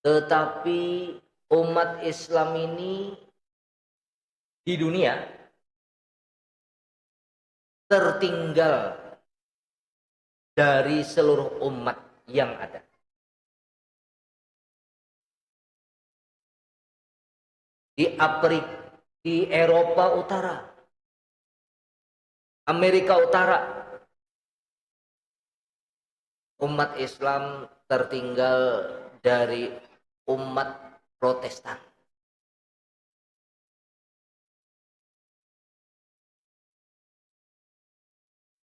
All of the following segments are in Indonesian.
Tetapi umat Islam ini di dunia tertinggal dari seluruh umat yang ada. Di Afrika, di Eropa Utara, Amerika Utara, umat Islam tertinggal dari umat Protestan.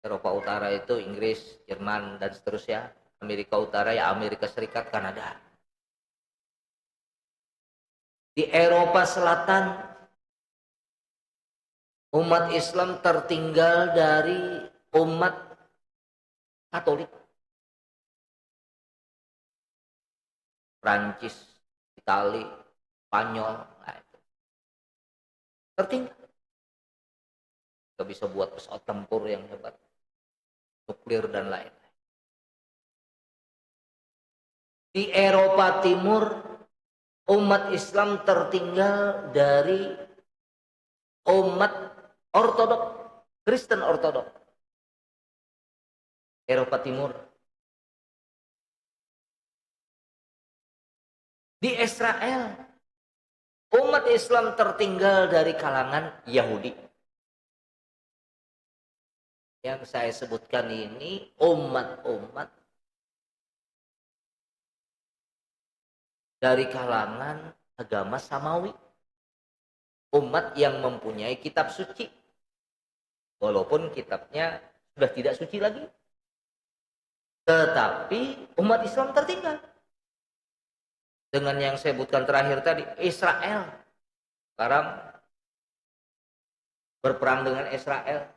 Eropa Utara itu Inggris, Jerman, dan seterusnya. Amerika Utara ya Amerika Serikat, Kanada. Di Eropa Selatan, umat Islam tertinggal dari umat Katolik. Prancis, Itali, Spanyol, nah itu. Tertinggal. Gak bisa buat pesawat tempur yang hebat, nuklir dan lain-lain. Di Eropa Timur, umat Islam tertinggal dari umat Ortodok, Kristen Ortodok. Eropa Timur. Di Israel, umat Islam tertinggal dari kalangan Yahudi. Yang saya sebutkan ini umat-umat dari kalangan agama Samawi. Umat yang mempunyai kitab suci. Walaupun kitabnya sudah tidak suci lagi. Tetapi umat Islam tertinggal. Dengan yang saya sebutkan terakhir tadi, Israel. Sekarang berperang dengan Israel.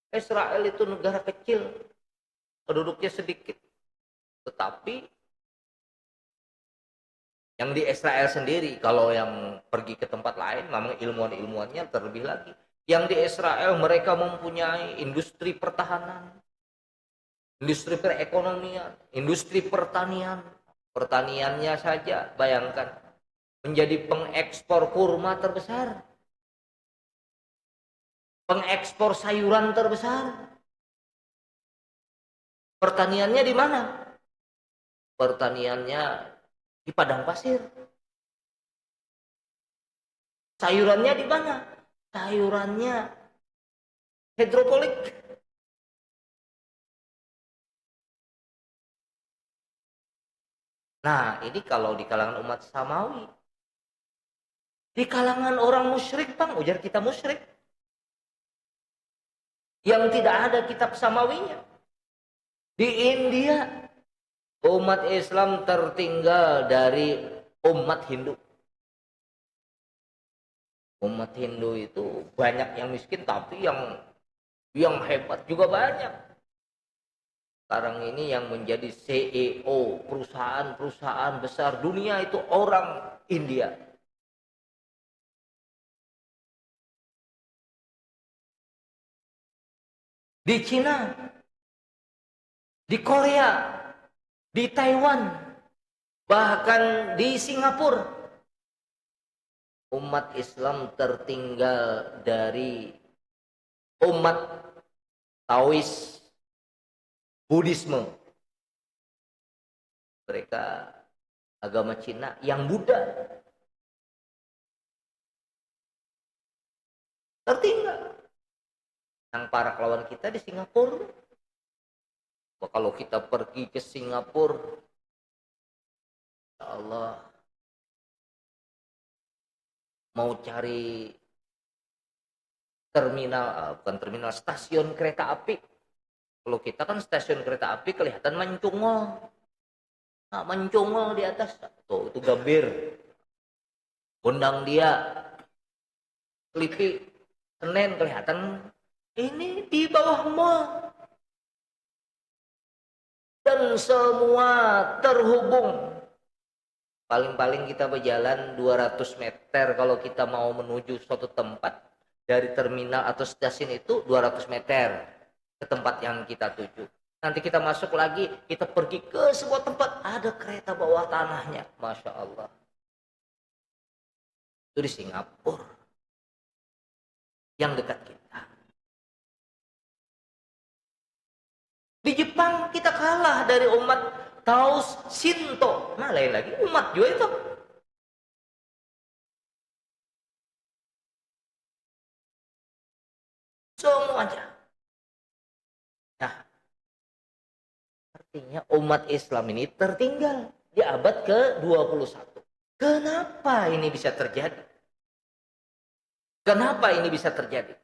Israel itu negara kecil. Penduduknya sedikit. Tetapi yang di Israel sendiri, kalau yang pergi ke tempat lain, memang ilmuwan-ilmuwannya terlebih lagi. Yang di Israel mereka mempunyai industri pertahanan, industri perekonomian, industri pertanian. Pertaniannya saja, bayangkan, menjadi pengekspor kurma terbesar, pengekspor sayuran terbesar. Pertaniannya di mana? Pertaniannya di padang pasir. Sayurannya di mana? Sayurannya hidroponik. Nah, ini kalau di kalangan umat Samawi. Di kalangan orang musyrik, Bang, ujar kita musyrik. Yang tidak ada kitab Samawinya. Di India, umat Islam tertinggal dari umat Hindu. Umat Hindu itu banyak yang miskin, tapi yang hebat juga banyak. Sekarang ini yang menjadi CEO perusahaan-perusahaan besar dunia itu orang India. Di Cina, di Korea, di Taiwan, bahkan di Singapura, umat Islam tertinggal dari umat Taois, Buddhisme. Mereka agama Cina yang Buddha tertinggal. Yang para kawan kita di Singapura. Kalau kita pergi ke Singapura, ya Allah, mau cari terminal, bukan terminal, stasiun kereta api. Kalau kita kan stasiun kereta api kelihatan mencungol. Nah, mencungol di atas. Tuh, itu Gambir. Gondang dia. Selipi. Senen kelihatan. Ini di bawah mall. Dan semua terhubung. Paling-paling kita berjalan 200 meter kalau kita mau menuju suatu tempat. Dari terminal atau stasiun itu 200 meter ke tempat yang kita tuju. Nanti kita masuk lagi, kita pergi ke sebuah tempat, ada kereta bawah tanahnya. Masya Allah. Itu di Singapura. Yang dekat kita. Di Jepang kita kalah dari umat Taos Shinto. Nah lain lagi umat juga itu. Semuanya. Nah, artinya umat Islam ini tertinggal di abad ke-21. Kenapa ini bisa terjadi? Kenapa ini bisa terjadi?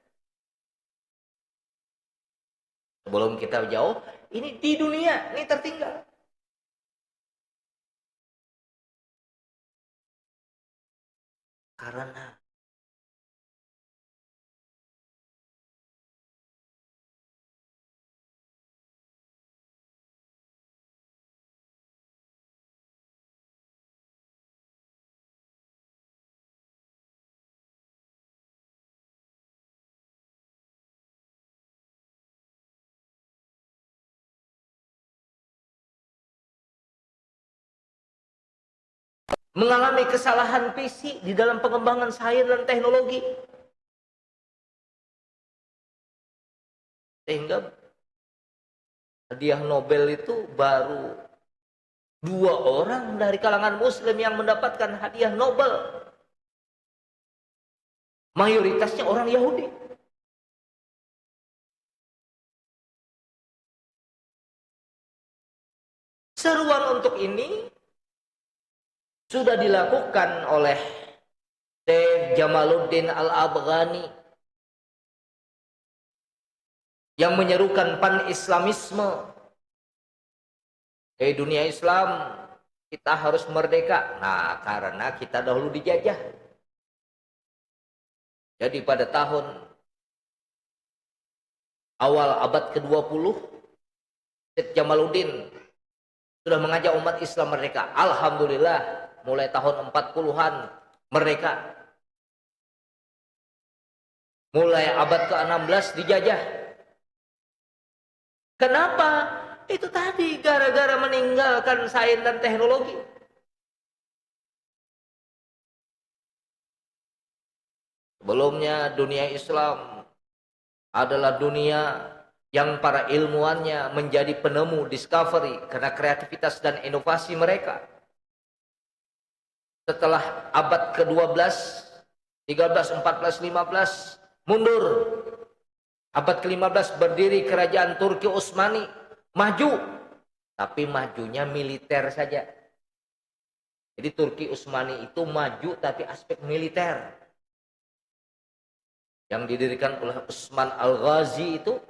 Sebelum kita jauh, ini di dunia ini tertinggal. Karena mengalami kesalahan visi di dalam pengembangan sains dan teknologi. Sehingga hadiah Nobel itu baru 2 orang dari kalangan Muslim yang mendapatkan hadiah Nobel. Mayoritasnya orang Yahudi. Seruan untuk ini sudah dilakukan oleh Syekh Jamaluddin Al-Afghani yang menyerukan pan-islamisme. Dunia Islam kita harus merdeka. Nah, karena kita dahulu dijajah. Jadi pada tahun awal abad ke-20, Syekh Jamaluddin sudah mengajak umat Islam merdeka. Alhamdulillah, mulai tahun 40-an merdeka. Mulai abad ke-16 dijajah. Kenapa? Itu tadi gara-gara meninggalkan sains dan teknologi. Sebelumnya dunia Islam adalah dunia yang para ilmuwannya menjadi penemu discovery karena kreativitas dan inovasi mereka. Setelah abad ke-12, 13, 14, 15 mundur. Abad ke-15 berdiri kerajaan Turki Utsmani, maju, tapi majunya militer saja. Jadi Turki Utsmani itu maju tapi aspek militer. Yang didirikan oleh Utsman Al-Ghazi itu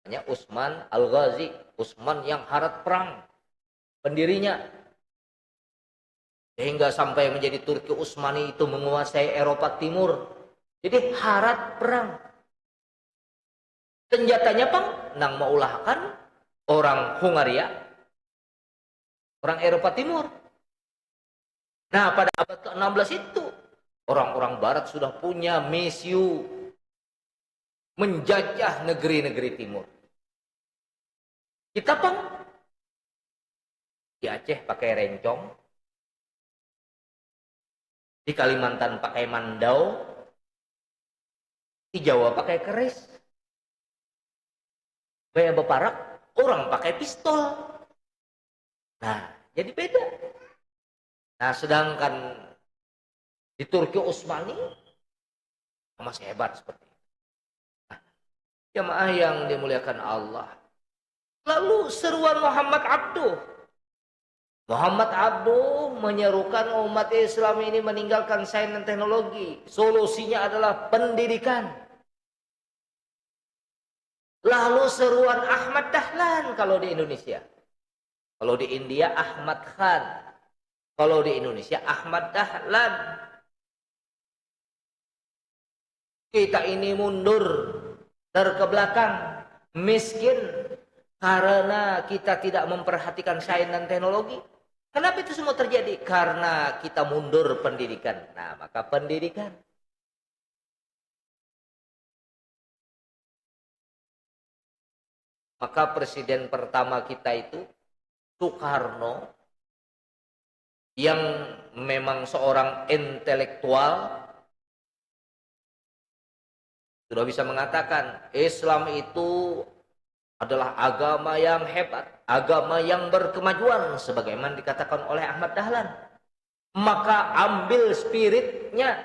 namanya Utsman Al-Ghazi, Utsman yang harat perang. Pendirinya sehingga sampai menjadi Turki Utsmani itu menguasai Eropa Timur. Jadi harat perang. Senjatanya pang nang maulahkan orang Hungaria, orang Eropa Timur. Nah, pada abad ke-16 itu orang-orang barat sudah punya misi menjajah negeri-negeri timur. Kita pang di Aceh pakai rencong, di Kalimantan pakai mandau, di Jawa pakai keris. Kayak beparak, orang pakai pistol. Nah, jadi beda. Nah, sedangkan di Turki Utsmani masih hebat seperti itu. Nah, jamaah yang dimuliakan Allah. Lalu seruan Muhammad Abduh. Muhammad Abduh menyerukan umat Islam ini meninggalkan sains dan teknologi. Solusinya adalah pendidikan. Lalu seruan Ahmad Dahlan kalau di Indonesia. Kalau di India Ahmad Khan. Kalau di Indonesia Ahmad Dahlan. Kita ini mundur ke belakang, miskin karena kita tidak memperhatikan sains dan teknologi. Kenapa itu semua terjadi? Karena kita mundur pendidikan. Nah, maka pendidikan Maka presiden pertama kita itu Soekarno, yang memang seorang intelektual, sudah bisa mengatakan Islam itu adalah agama yang hebat, agama yang berkemajuan, sebagaimana dikatakan oleh Ahmad Dahlan. Maka ambil spiritnya,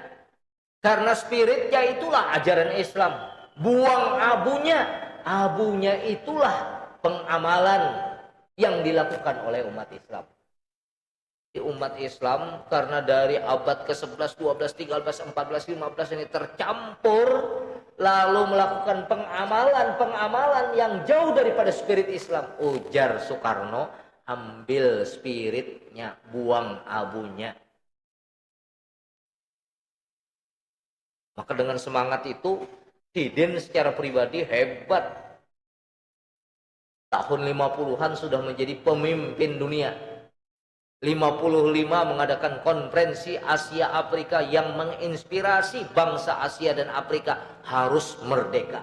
karena spiritnya itulah ajaran Islam. Buang abunya, abunya itulah pengamalan yang dilakukan oleh umat Islam. Di umat Islam, karena dari abad ke-11, 12, 13, 14, 15 ini tercampur, lalu melakukan pengamalan yang jauh daripada spirit Islam. Ujar Soekarno, ambil spiritnya, buang abunya. Maka dengan semangat itu, Didin secara pribadi hebat. Tahun 50-an sudah menjadi pemimpin dunia. 55 mengadakan konferensi Asia Afrika yang menginspirasi bangsa Asia dan Afrika harus merdeka.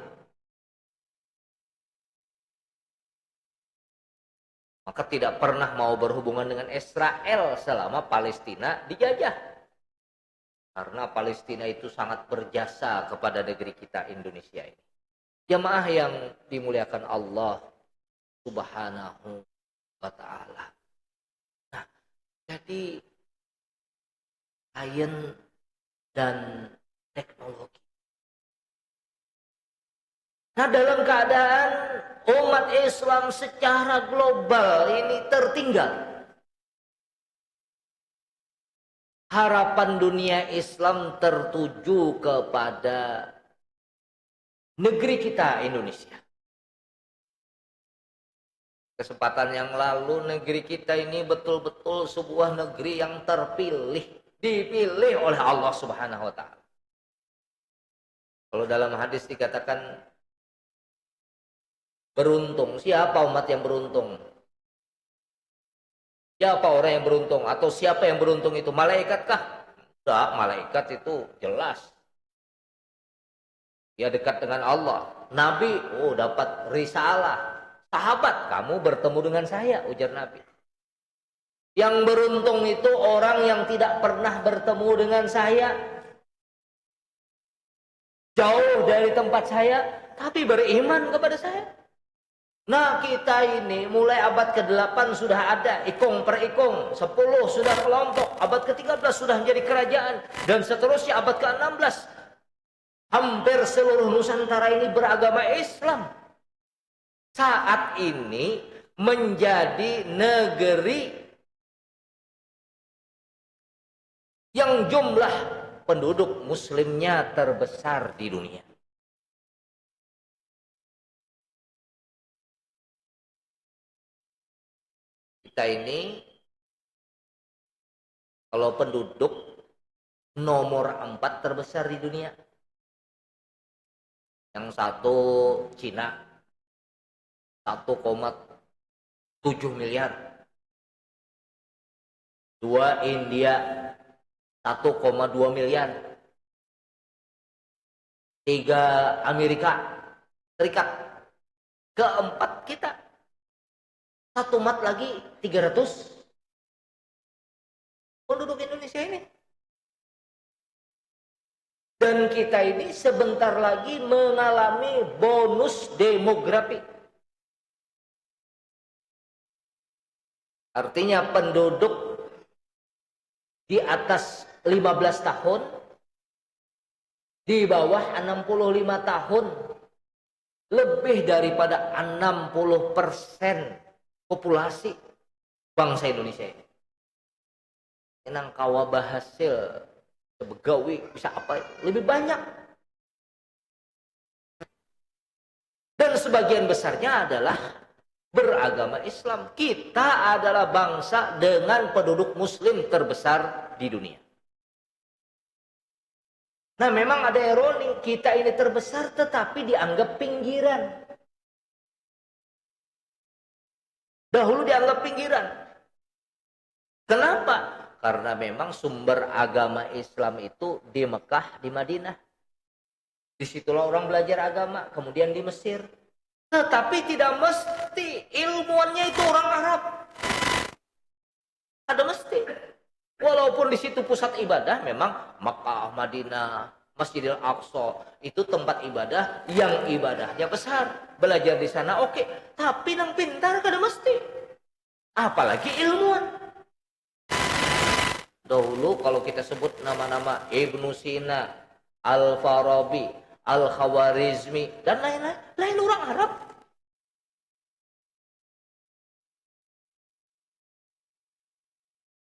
Maka tidak pernah mau berhubungan dengan Israel selama Palestina dijajah. Karena Palestina itu sangat berjasa kepada negeri kita Indonesia ini. Jamaah yang dimuliakan Allah Subhanahu wa ta'ala. Jadi sains dan teknologi. Nah, dalam keadaan umat Islam secara global ini tertinggal, harapan dunia Islam tertuju kepada negeri kita Indonesia. Kesempatan yang lalu negeri kita ini betul-betul sebuah negeri yang terpilih, dipilih oleh Allah Subhanahu wa ta'ala. Kalau dalam hadis dikatakan beruntung, siapa umat yang beruntung? Siapa orang yang beruntung? Atau siapa yang beruntung itu? Malaikatkah? Tidak, malaikat itu jelas. Dia dekat dengan Allah. Nabi, dapat risalah. Sahabat, kamu bertemu dengan saya, ujar Nabi. Yang beruntung itu orang yang tidak pernah bertemu dengan saya, jauh dari tempat saya, tapi beriman kepada saya. Nah, kita ini mulai abad ke-8 sudah ada ikung per ikung, 10 sudah kelompok, abad ke-13 sudah menjadi kerajaan, dan seterusnya abad ke-16. Hampir seluruh Nusantara ini beragama Islam. Saat ini menjadi negeri yang jumlah penduduk muslimnya terbesar di dunia. Kita ini kalau penduduk nomor 4 terbesar di dunia. Yang satu Cina 1,7 miliar. 2 India 1,2 miliar. 3 Amerika Serikat. Keempat kita. Satu umat lagi 300 penduduk Indonesia ini. Dan kita ini sebentar lagi mengalami bonus demografi. Artinya penduduk di atas 15 tahun, di bawah 65 tahun, lebih daripada 60% populasi bangsa Indonesia ini. Enang kawa bahasil sebegawi bisa apa lebih banyak. Dan sebagian besarnya adalah beragama Islam. Kita adalah bangsa dengan penduduk muslim terbesar di dunia. Nah, memang ada ironi, kita ini terbesar tetapi dianggap pinggiran. Dahulu dianggap pinggiran. Kenapa? Karena memang sumber agama Islam itu di Mekah, di Madinah. Disitulah orang belajar agama, kemudian di Mesir. Tetapi tidak mesti ilmuannya itu orang Arab. Ada mesti. Walaupun di situ pusat ibadah memang Makkah, Madinah, Masjidil Aqsa itu tempat ibadah yang ibadahnya besar. Belajar di sana oke, tapi nang pintar kada mesti. Apalagi ilmuwan. Dahulu kalau kita sebut nama-nama Ibnu Sina, Al-Farabi, Al-Khawarizmi dan lain-lain, lain orang Arab.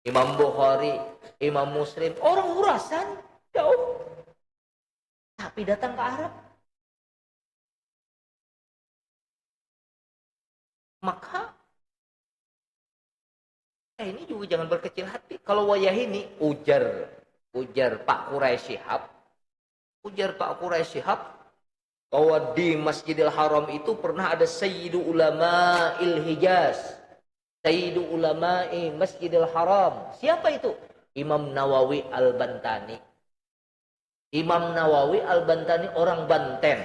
Imam Bukhari, Imam Muslim, orang Khurasan, jauh. Tapi datang ke Arab. Maka ini juga jangan berkecil hati. Kalau wayah ini ujar Pak Quraisy Shihab, bahwa di Masjidil Haram itu pernah ada Sayyidu Ulama'il Hijaz. Sayyidu Ulama'i Masjidil Haram. Siapa itu? Imam Nawawi Al-Bantani. Imam Nawawi Al-Bantani orang Banten.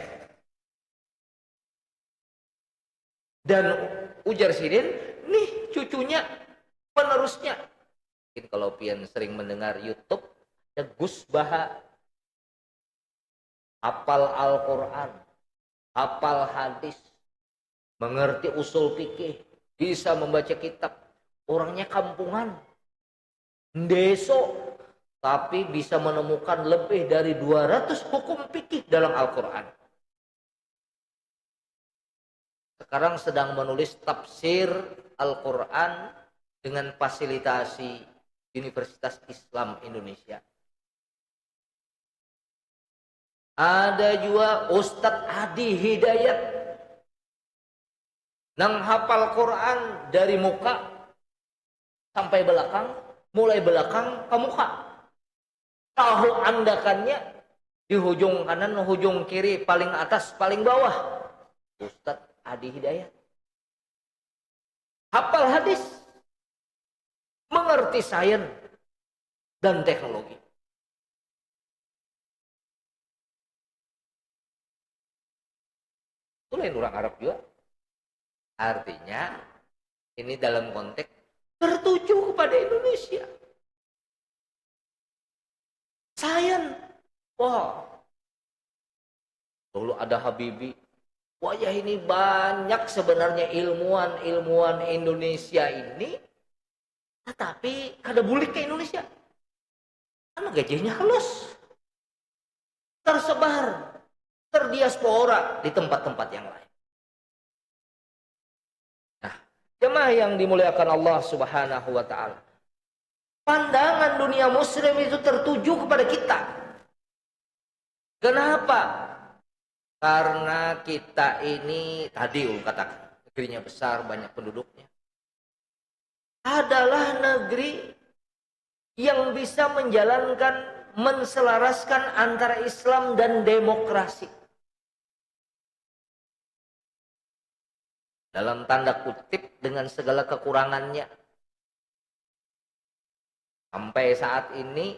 Dan ujar Sidin, nih cucunya, penerusnya. Mungkin kalau pian sering mendengar YouTube, ada Gus Baha. Hafal Al-Quran, hafal hadis, mengerti usul fikih, bisa membaca kitab. Orangnya kampungan, deso, tapi bisa menemukan lebih dari 200 hukum fikih dalam Al-Quran. Sekarang sedang menulis tafsir Al-Quran dengan fasilitasi Universitas Islam Indonesia. Ada juga Ustadz Adi Hidayat nang hafal Quran dari muka sampai belakang, mulai belakang ke muka. Tahu andakannya di hujung kanan, hujung kiri, paling atas, paling bawah. Ustadz Adi Hidayat hafal hadis, mengerti sains dan teknologi. Itu lain orang Arab juga. Artinya ini dalam konteks tertuju kepada Indonesia. Sains. Wah. Dulu ada Habibie. Wajah ini banyak sebenarnya ilmuwan Indonesia ini. Tetapi kada bulik ke Indonesia. Karena gajinya halus. Tersebar. Terdiaspora di tempat-tempat yang lain. Nah, jemaah yang dimuliakan Allah Subhanahu wa taala. Pandangan dunia muslim itu tertuju kepada kita. Kenapa? Karena kita ini tadi katakan negerinya besar, banyak penduduknya. Adalah negeri yang bisa menjalankan, menselaraskan antara Islam dan demokrasi. Dalam tanda kutip dengan segala kekurangannya. Sampai saat ini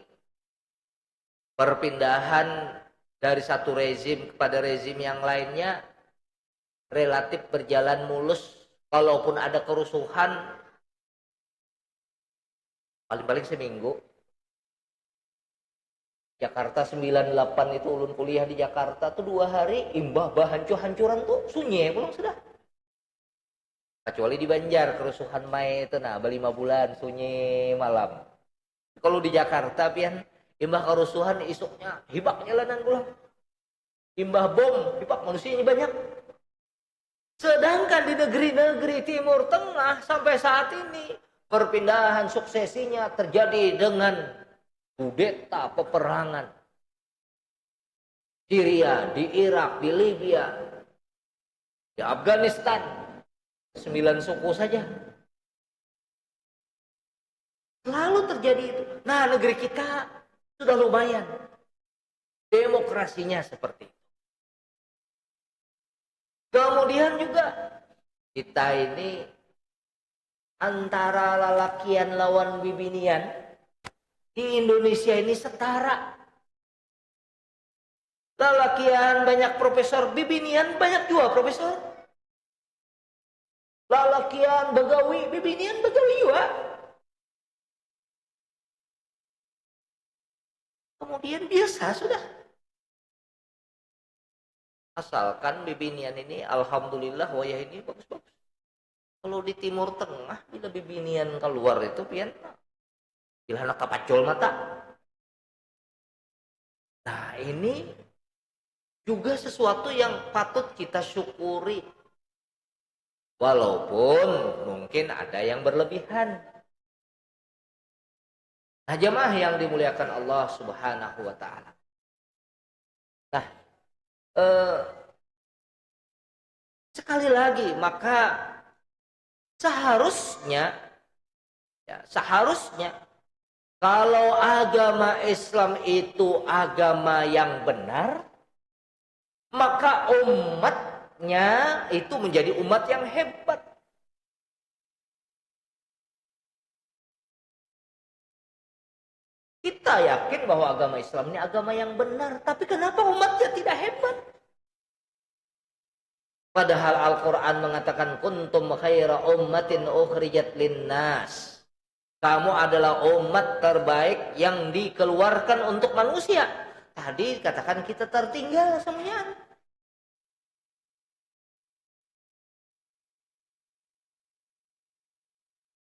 perpindahan dari satu rezim kepada rezim yang lainnya relatif berjalan mulus. Kalaupun ada kerusuhan paling-paling seminggu. Jakarta 98 itu ulun kuliah di Jakarta tuh 2 hari imbah hancur-hancuran tuh sunyi belum sudah. Kecuali di Banjar kerusuhan Mei itu nah 5 bulan sunyi malam. Kalau di Jakarta pian imbah kerusuhan isuknya hibak jalanan pulang. Imbah bom hibak manusianya banyak. Sedangkan di negeri-negeri Timur Tengah sampai saat ini perpindahan suksesinya terjadi dengan kudeta peperangan. Syria, di Irak, di Libya, di Afghanistan. 9 suku saja. Selalu terjadi itu. Nah, negeri kita sudah lumayan. Demokrasinya seperti itu. Kemudian juga kita ini antara lalakian lawan bibinian di Indonesia ini setara. Lalakian banyak profesor, bibinian banyak juga profesor. lalakian begawi, bibinian begawi juga. Kemudian biasa sudah. Asalkan bibinian ini alhamdulillah wayah ini bagus-bagus. Kalau di Timur Tengah bila bibinian keluar itu pian bila anak kapacol mata. Nah, ini juga sesuatu yang patut kita syukuri. Walaupun mungkin ada yang berlebihan. Nah, jemaah yang dimuliakan Allah Subhanahu wa taala. Nah, eh, sekali lagi maka seharusnya kalau agama Islam itu agama yang benar, maka umatnya itu menjadi umat yang hebat. Kita yakin bahwa agama Islam ini agama yang benar, tapi kenapa umatnya tidak hebat? Padahal Al-Quran mengatakan kuntum khaira ummatin ukhrijat linnas. Kamu adalah umat terbaik yang dikeluarkan untuk manusia. Tadi katakan kita tertinggal semuanya.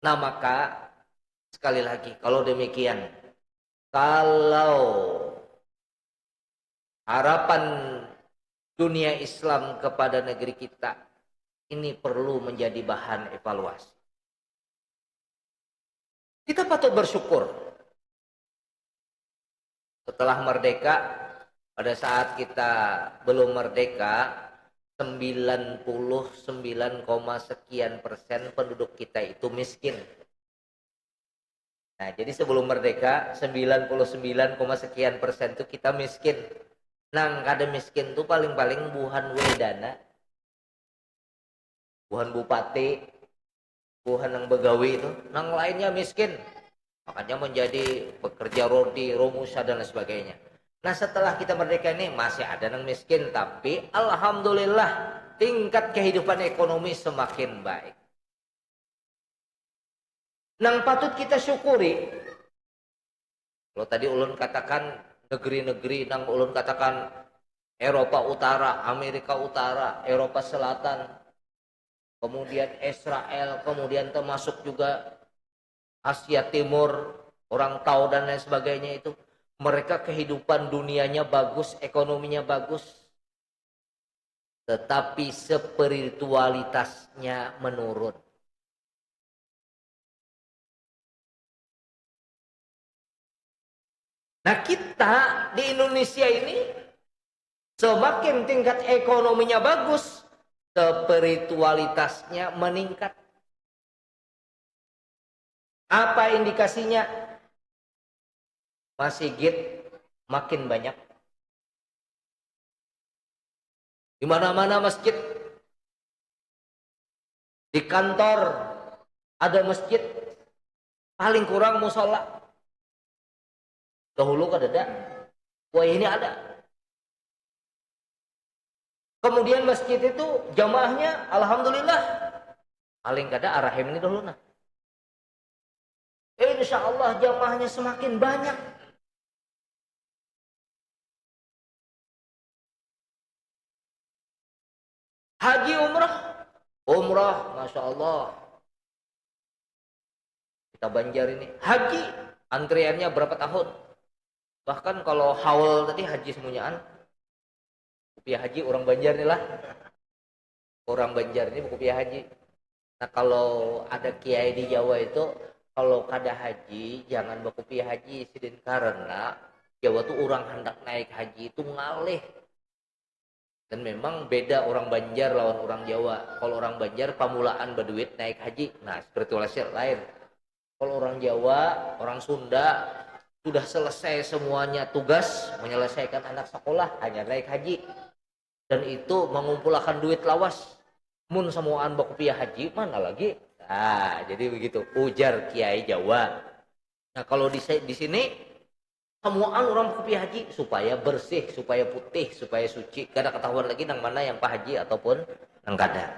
Nah maka sekali lagi kalau demikian, kalau harapan dunia Islam kepada negeri kita ini perlu menjadi bahan evaluasi. Kita patut bersyukur setelah merdeka, pada saat kita belum merdeka 99, sekian persen penduduk kita itu miskin. Nah, jadi sebelum merdeka 99, sekian persen itu kita miskin. Nah, kada miskin itu paling-paling buhan wedana, buhan bupati, buhan yang begawi itu, nang lainnya miskin. Makanya menjadi pekerja rodi, romusa dan lain sebagainya. Nah, setelah kita merdeka ini masih ada yang miskin, tapi alhamdulillah tingkat kehidupan ekonomi semakin baik. Nang patut kita syukuri. Kalau tadi ulun katakan negeri-negeri, nang ulun katakan Eropa Utara, Amerika Utara, Eropa Selatan, kemudian Israel, kemudian termasuk juga Asia Timur, orang tahu dan lain sebagainya itu. Mereka kehidupan dunianya bagus, ekonominya bagus. Tetapi spiritualitasnya menurun. Nah kita di Indonesia ini semakin tingkat ekonominya bagus, spiritualitasnya meningkat. Apa indikasinya? Masjid makin banyak. Di mana-mana masjid. Di kantor ada masjid. Paling kurang musola. Dahulu kan ada. Wah ini ada. Kemudian masjid itu jamaahnya alhamdulillah paling kada arahim ini dahulu nah. Insya Allah jamaahnya semakin banyak. Haji umrah, masya Allah. Kita Banjar ini haji antriannya berapa tahun? Bahkan kalau haul tadi haji semuanyaan, rupiah haji orang Banjar inilah. Orang Banjar ini rupiah haji. Nah kalau ada kiai di Jawa itu, kalau kada haji jangan berkupiah haji sidin, karena Jawa tuh orang hendak naik haji itu ngalih. Dan memang beda orang Banjar lawan orang Jawa. Kalau orang Banjar pamulaan berduit naik haji, nah spiritualisnya lain. Kalau orang Jawa, orang Sunda sudah selesai semuanya tugas menyelesaikan anak sekolah hanya naik haji, dan itu mengumpulkan duit lawas. Mun semuaan berkupiah haji mana lagi? Nah, jadi begitu ujar Kiai Jawa. Nah, kalau di sini semuaan orang berkupiah haji supaya bersih, supaya putih, supaya suci. Kada ketahuan lagi nang mana yang pak haji ataupun nang kada.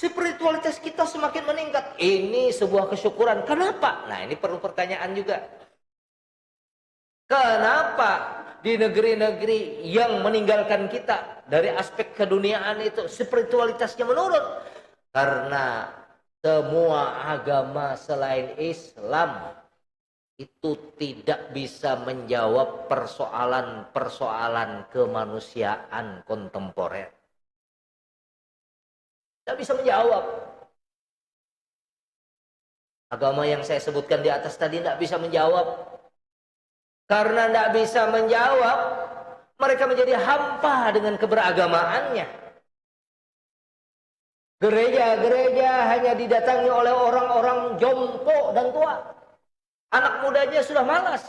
Spiritualitas kita semakin meningkat. Ini sebuah kesyukuran. Kenapa? Nah, ini perlu pertanyaan juga. Kenapa di negeri-negeri yang meninggalkan kita dari aspek keduniaan itu spiritualitasnya menurun? Karena semua agama selain Islam itu tidak bisa menjawab persoalan-persoalan kemanusiaan kontemporer. Tidak bisa menjawab. Agama yang saya sebutkan di atas tadi tidak bisa menjawab. Karena tidak bisa menjawab, mereka menjadi hampa dengan keberagamaannya. Gereja-gereja hanya didatangi oleh orang-orang jompo dan tua. Anak mudanya sudah malas.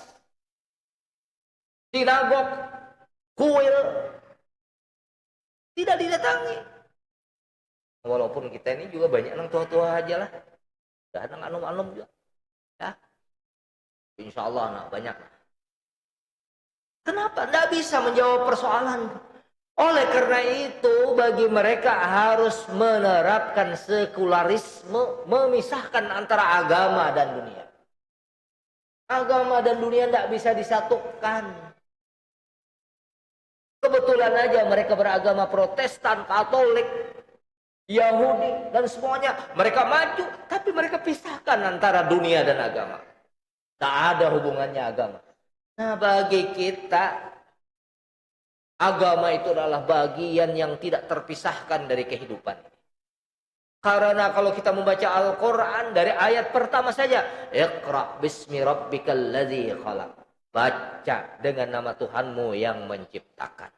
Sinagog, kuil, tidak didatangi. Walaupun kita ini juga banyak anak tua-tua aja lah. Gak ada anak juga. Ya. Insya Allah anak banyak lah. Kenapa? Tidak bisa menjawab persoalan. Oleh karena itu, bagi mereka harus menerapkan sekularisme, memisahkan antara agama dan dunia. Agama dan dunia tidak bisa disatukan. Kebetulan aja mereka beragama Protestan, Katolik, Yahudi, dan semuanya. Mereka maju, tapi mereka pisahkan antara dunia dan agama. Tak ada hubungannya agama. Nah, bagi kita, agama itu adalah bagian yang tidak terpisahkan dari kehidupan. Karena kalau kita membaca Al-Quran dari ayat pertama saja, Iqra bismi rabbikal ladzi khalaq. Baca dengan nama Tuhanmu yang menciptakan.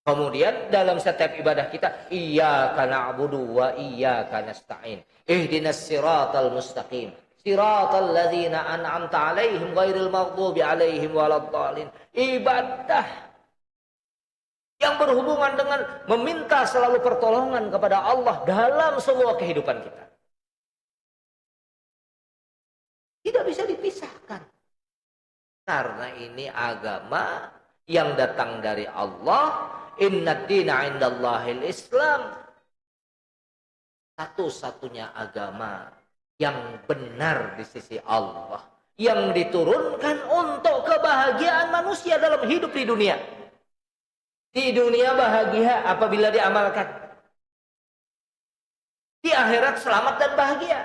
Kemudian dalam setiap ibadah kita, iyyaka na'budu wa iyyaka nasta'in. Ihdinas siratal mustaqim. Siratal ladzina an'amta 'alaihim ghairil maghdubi 'alaihim waladdallin. Ibadah yang berhubungan dengan meminta selalu pertolongan kepada Allah dalam semua kehidupan kita. Tidak bisa dipisahkan. Karena ini agama yang datang dari Allah. Innad dina 'indallahil Islam. Satu-satunya agama yang benar di sisi Allah, yang diturunkan untuk kebahagiaan manusia dalam hidup di dunia. Di dunia bahagia apabila diamalkan. Di akhirat selamat dan bahagia.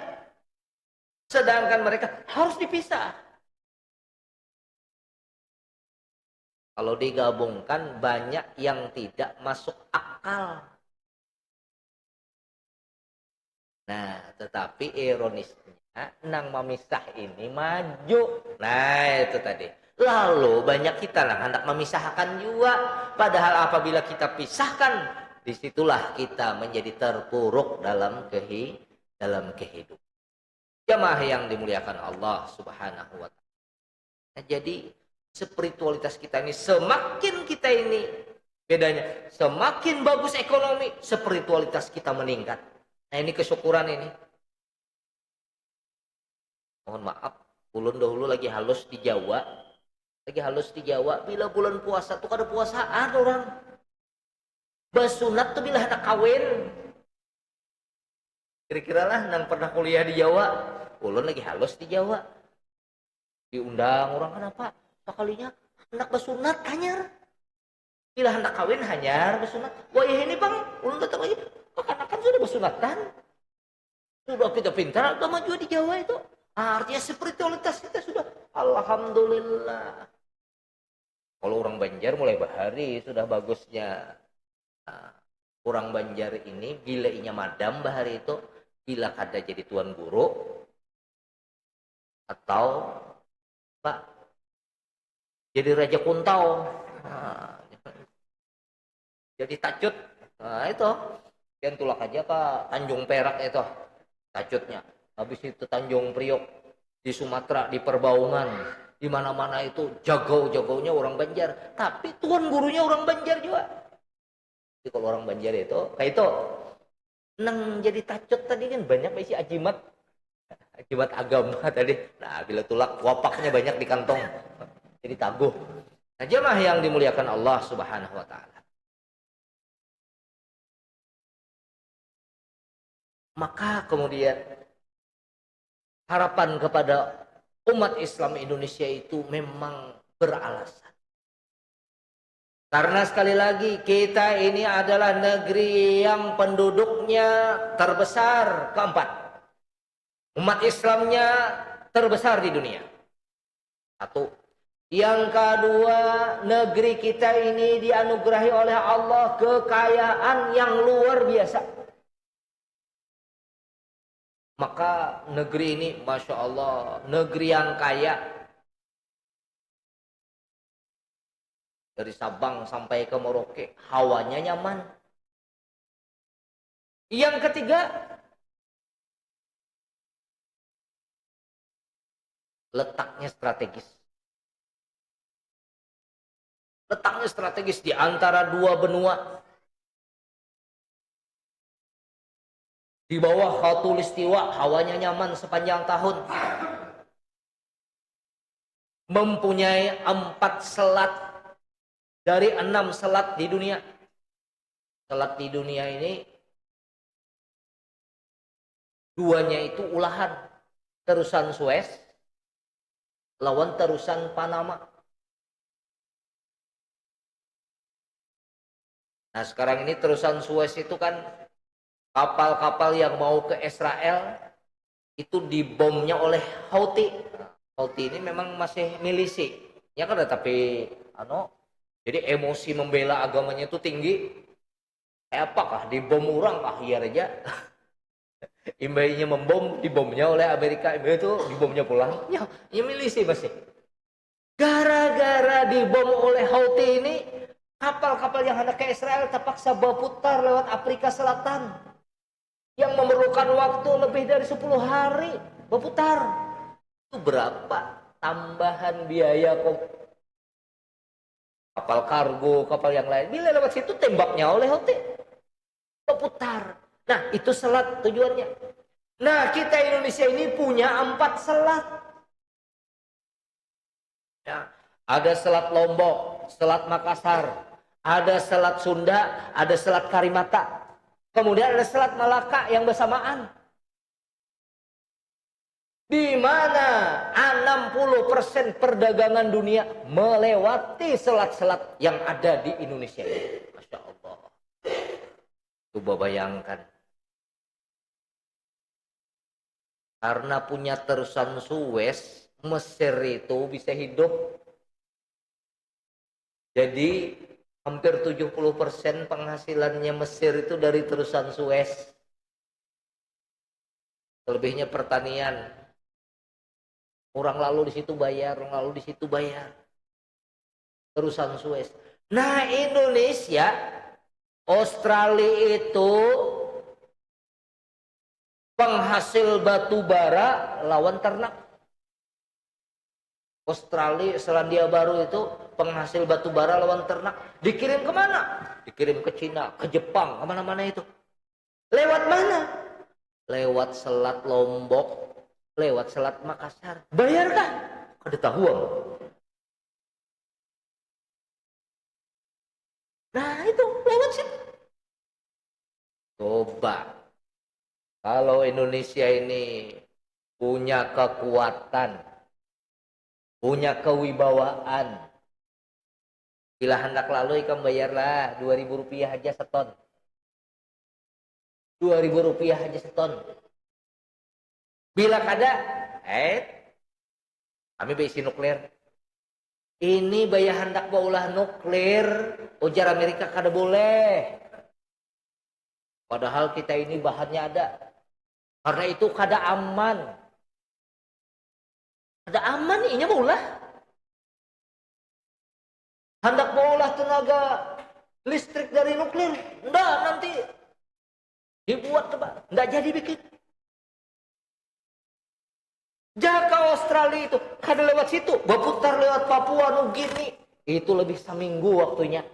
Sedangkan mereka harus dipisah. Kalau digabungkan banyak yang tidak masuk akal. Nah, tetapi ironisnya nang memisah ini maju. Nah, itu tadi. Lalu banyak kita lah hendak memisahkan juga. Padahal apabila kita pisahkan, disitulah kita menjadi terpuruk dalam kehidupan. Jamaah yang dimuliakan Allah Subhanahu wa ta'ala. Nah, jadi spiritualitas kita ini semakin kita ini bedanya, semakin bagus ekonomi, spiritualitas kita meningkat. Nah, ini kesyukuran ini. Mohon maaf, ulun dahulu lagi halus di Jawa. Bila bulan puasa tuh kada puasaan orang. Basunat tuh bila hendak kawin. Kira-kira lah nang pernah kuliah di Jawa. Ulun lagi halus di Jawa. Diundang orang, kenapa? Sekalinya hendak basunat hanyar. Bila hendak kawin hanyar basunat. Wah, ini bang, ulun datang lagi. Kekanakan sudah basunatan. Sudah kita pintar agama juga di Jawa itu. Artinya spiritualitas kita sudah alhamdulillah. Kalau orang Banjar mulai bahari sudah bagusnya. Nah, orang Banjar ini bila inya madam bahari itu, bila kada jadi tuan guru atau Pak jadi raja kuntau. Nah, jadi tacut. Nah, itu yang tulak aja ke Tanjung Perak itu tajudnya. Habis itu Tanjung Priok di Sumatera, di Perbaungan, di mana-mana itu jago-jagonya orang Banjar. Tapi tuan gurunya orang Banjar juga. Jadi kalau orang Banjar itu kayak itu nang jadi tajud tadi kan banyak isi ajimat agama tadi. Nah, bila tulak wapaknya banyak di kantong. Jadi taguh. Nah, jemaah yang dimuliakan Allah Subhanahu wa ta'ala. Maka kemudian harapan kepada umat Islam Indonesia itu memang beralasan. Karena sekali lagi kita ini adalah negeri yang penduduknya terbesar keempat. Umat Islamnya terbesar di dunia. Satu. Yang kedua, negeri kita ini dianugerahi oleh Allah kekayaan yang luar biasa. Maka negeri ini, Masya Allah, negeri yang kaya. Dari Sabang sampai ke Merauke, hawanya nyaman. Yang ketiga, letaknya strategis. Letaknya strategis di antara dua benua. Di bawah Khatulistiwa, hawanya nyaman sepanjang tahun. Mempunyai 4 selat dari 6 selat di dunia. Selat di dunia ini, 2-nya itu ulahan. Terusan Suez, lawan terusan Panama. Nah sekarang ini terusan Suez itu kan kapal-kapal yang mau ke Israel itu dibomnya oleh Houthi. Houthi ini memang masih milisi. Ya kan, tapi jadi emosi membela agamanya itu tinggi. Apakah dibom orang kah iya aja? Imbainya membom, dibomnya oleh Amerika. Imbai itu dibomnya pulang. Ya milisi masih. Gara-gara dibom oleh Houthi ini, kapal-kapal yang hendak ke Israel terpaksa berputar lewat Afrika Selatan. Yang memerlukan waktu lebih dari 10 hari berputar. Itu berapa tambahan biaya kapal kargo, kapal yang lain. Bila lewat situ tembaknya oleh Houthi. Berputar. Nah itu selat tujuannya. Nah kita Indonesia ini punya 4 selat. Ya, ada selat Lombok, selat Makassar, ada selat Sunda, ada selat Karimata. Kemudian ada selat Malaka yang bersamaan. Di mana 60% perdagangan dunia melewati selat-selat yang ada di Indonesia ini. Masya Allah. Coba bayangkan. Karena punya terusan Suez, Mesir itu bisa hidup. Jadi hampir 70% penghasilannya Mesir itu dari terusan Suez. Selebihnya pertanian. Orang lalu di situ bayar, orang lalu di situ bayar. Terusan Suez. Nah Indonesia, Australia itu penghasil batu bara lawan ternak. Australia, Selandia Baru itu penghasil batu bara lawan ternak. Dikirim kemana? Dikirim ke Cina, ke Jepang, kemana-mana itu. Lewat mana? Lewat Selat Lombok, lewat Selat Makassar. Bayarkah? Kada tahu. Nah itu lewat situ. Coba. Kalau Indonesia ini punya kekuatan, punya kewibawaan, bila hendak lalu ikan bayarlah 2.000 rupiah aja seton. 2.000 rupiah aja seton. Bila kada, kami besi nuklir. Ini bayar hendak baulah nuklir, ujar Amerika kada boleh. Padahal kita ini bahannya ada. Karena itu kada aman. Kada aman inya baulah. Hendak baulah tenaga listrik dari nuklir. Nggak nanti dibuat coba. Nggak jadi bikin. Jaka Australia itu kada lewat situ, berputar lewat Papua Nugini. Itu lebih seminggu waktunya.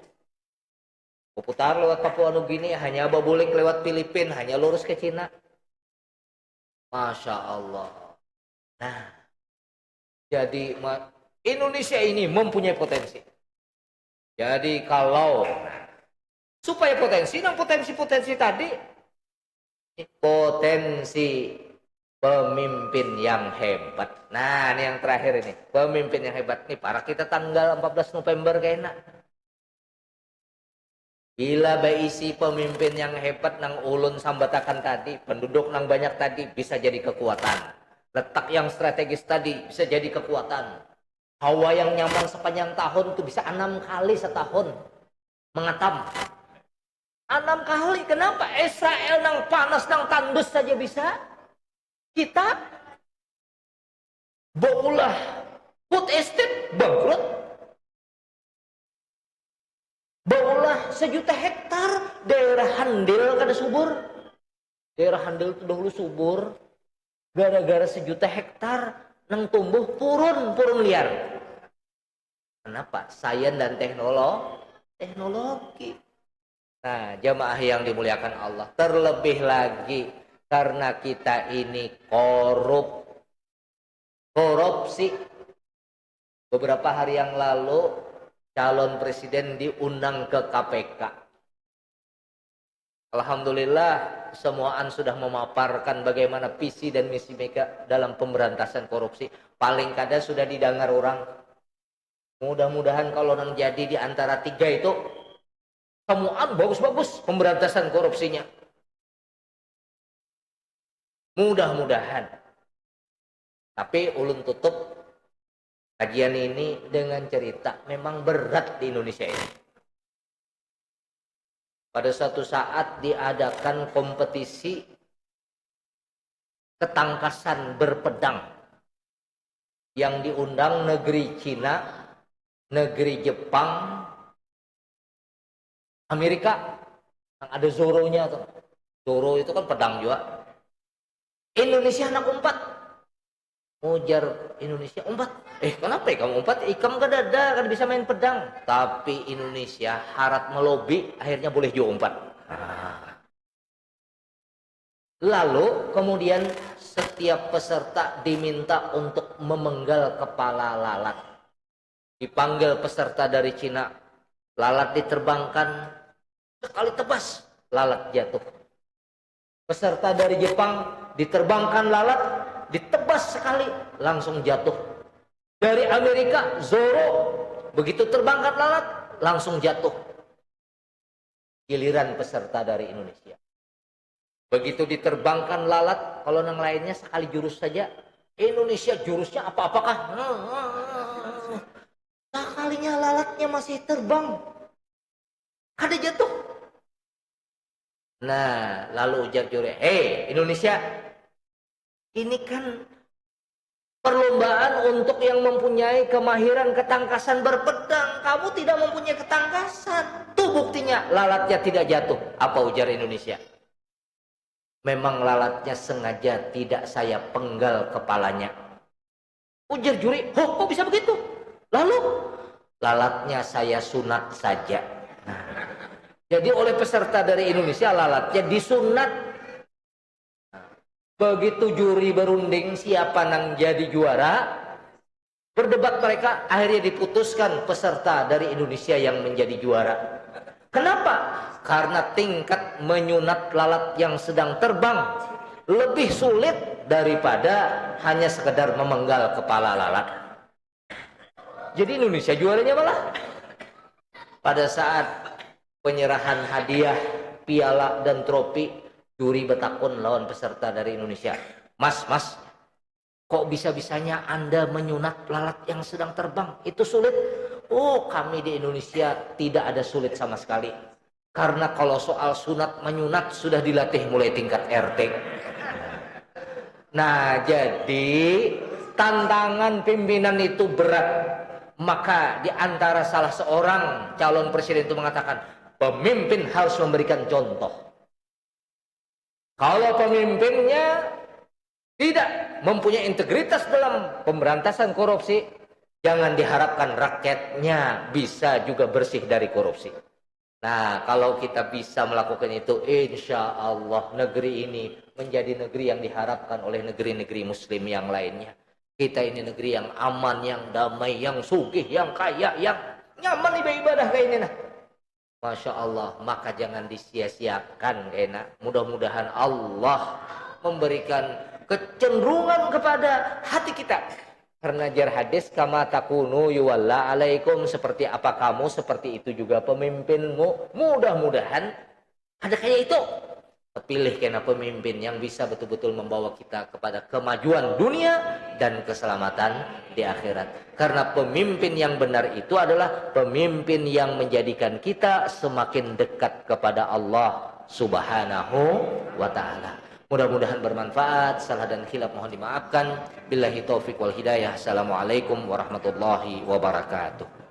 Berputar lewat Papua Nugini, hanya boleh lewat Filipina, hanya lurus ke Cina. Masya Allah. Nah, jadi Indonesia ini mempunyai potensi. Jadi kalau supaya potensi tadi Potensi pemimpin yang hebat. Nah, ini yang terakhir ini. Pemimpin yang hebat. Nih, para kita tanggal 14 November kayaknya. Bila berisi pemimpin yang hebat nang ulun sambatakan tadi, penduduk nang banyak tadi bisa jadi kekuatan. Letak yang strategis tadi bisa jadi kekuatan. Hawa yang nyaman sepanjang tahun itu bisa 6 kali setahun mengatam. 6 kali. Kenapa? Israel nang panas nang tandus saja bisa. Kita baulah food estate bangkrut. Baulah 1.000.000 hektar daerah Handil kada subur. Daerah Handil itu dahulu subur. Gara-gara 1.000.000 hektar nang tumbuh purun liar. Kenapa? Sains dan teknologi. Nah, jamaah yang dimuliakan Allah, terlebih lagi karena kita ini korupsi. Beberapa hari yang lalu calon presiden diundang ke KPK. Alhamdulillah semuaan sudah memaparkan bagaimana visi dan misi mereka dalam pemberantasan korupsi. Paling kada sudah didengar orang. Mudah-mudahan kalau nang jadi di antara 3 itu semuaan bagus-bagus pemberantasan korupsinya. Mudah-mudahan. Tapi ulun tutup kajian ini dengan cerita memang berat di Indonesia ini. Pada suatu saat diadakan kompetisi ketangkasan berpedang yang diundang negeri Cina, negeri Jepang, Amerika. Yang ada Zoronya tuh. Zoro itu kan pedang juga. Indonesia anak umpat. Ujar Indonesia umpat. Kenapa ya kamu umpat? Kamu kan ada kan bisa main pedang. Tapi Indonesia harap melobi, akhirnya boleh juga umpat. Lalu kemudian setiap peserta diminta untuk memenggal kepala lalat. Dipanggil peserta dari Cina. Lalat diterbangkan. Sekali tebas, lalat jatuh. Peserta dari Jepang diterbangkan lalat, ditebas sekali, langsung jatuh. Dari Amerika, Zoro, begitu terbangkan lalat, langsung jatuh. Giliran peserta dari Indonesia. Begitu diterbangkan lalat, kalau yang lainnya sekali jurus saja, Indonesia jurusnya apa-apakah? Sekalinya lalatnya masih terbang, kada jatuh. Nah, lalu ujar juri, Indonesia, ini kan perlombaan untuk yang mempunyai kemahiran ketangkasan berpedang. Kamu tidak mempunyai ketangkasan. Tuh buktinya lalatnya tidak jatuh. Apa ujar Indonesia? Memang lalatnya sengaja tidak saya penggal kepalanya. Ujar juri, kok bisa begitu? Lalu lalatnya saya sunat saja. Jadi oleh peserta dari Indonesia lalatnya disunat. Begitu juri berunding siapa yang jadi juara, berdebat mereka, akhirnya diputuskan peserta dari Indonesia yang menjadi juara. Kenapa? Karena tingkat menyunat lalat yang sedang terbang lebih sulit daripada hanya sekedar memenggal kepala lalat. Jadi Indonesia juaranya malah pada saat penyerahan hadiah, piala dan trofi, juri betakun lawan peserta dari Indonesia. Mas, kok bisa-bisanya Anda menyunat lalat yang sedang terbang? Itu sulit. Oh, kami di Indonesia tidak ada sulit sama sekali. Karena kalau soal sunat menyunat sudah dilatih mulai tingkat RT. Nah, jadi tantangan pimpinan itu berat. Maka di antara salah seorang calon presiden itu mengatakan, pemimpin harus memberikan contoh. Kalau pemimpinnya tidak mempunyai integritas dalam pemberantasan korupsi, jangan diharapkan rakyatnya bisa juga bersih dari korupsi. Nah, kalau kita bisa melakukan itu, insya Allah negeri ini menjadi negeri yang diharapkan oleh negeri-negeri muslim yang lainnya. Kita ini negeri yang aman, yang damai, yang sugih, yang kaya, yang nyaman ibadah kayak ini. Nah, Masya Allah, maka jangan disia-siakan kena. Mudah-mudahan Allah memberikan kecenderungan kepada hati kita. Karena jar hadis kama takunu yuwalla alaikum, seperti apa kamu seperti itu juga pemimpinmu. Mudah-mudahan ada kayak itu. Pilih kena pemimpin yang bisa betul-betul membawa kita kepada kemajuan dunia dan keselamatan di akhirat. Karena pemimpin yang benar itu adalah pemimpin yang menjadikan kita semakin dekat kepada Allah Subhanahu wa ta'ala. Mudah-mudahan bermanfaat. Salah dan khilaf mohon dimaafkan. Billahi taufiq wal hidayah. Assalamualaikum warahmatullahi wabarakatuh.